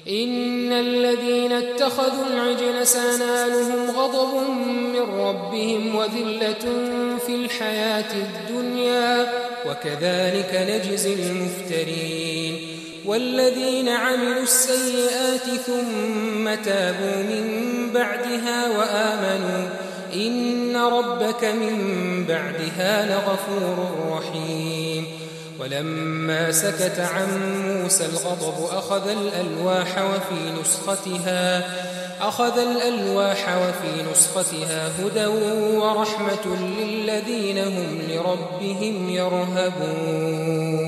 إن الذين اتخذوا العجل سينالهم غضب من ربهم وذلة في الحياة الدنيا وكذلك نجزي المفترين والذين عملوا السيئات ثم تابوا من بعدها وآمنوا إن ربك من بعدها لغفور رحيم ولما سكت عن موسى الغضب أخذ الألواح وفي نسختها هدى ورحمة للذين هم لربهم يرهبون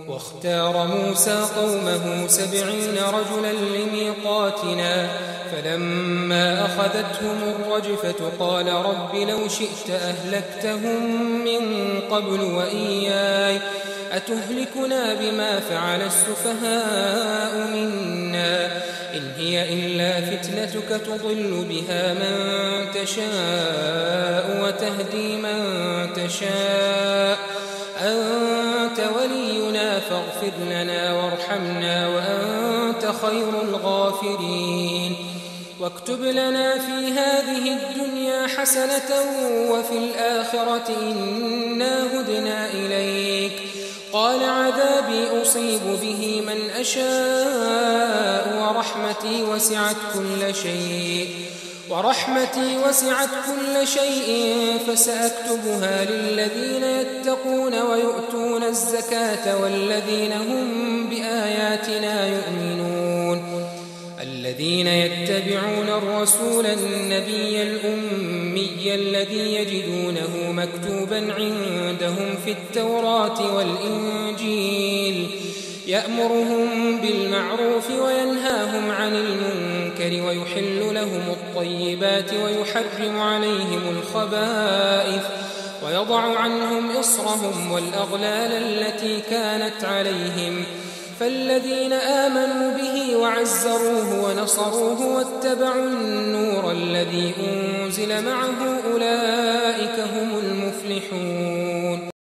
واختار موسى قومه 70 رجلا لميقاتنا فلما أخذتهم الرجفة قال رب لو شئت أهلكتهم من قبل وإياي أتهلكنا بما فعل السفهاء منا إن هي إلا فتنتك تضل بها من تشاء وتهدي من تشاء أنت ولينا فاغفر لنا وارحمنا وأنت خير الغافرين واكتب لنا في هذه الدنيا حسنة وفي الآخرة إنا هدنا إليك قال عذابي أصيب به من أشاء ورحمتي وسعت كل شيء فسأكتبها للذين يتقون ويؤتون الزكاة والذين هم بآياتنا يؤمنون الذين يتبعون الرسول النبي الأمي الذي يجدونه مكتوبا عندهم في التوراة والإنجيل يأمرهم بالمعروف وينهاهم عن المنكر ويحل لهم الطيبات ويحرم عليهم الخبائث ويضع عنهم إصرهم والأغلال التي كانت عليهم فالذين آمنوا به وعزروه ونصروه واتبعوا النور الذي أنزل معه أولئك هم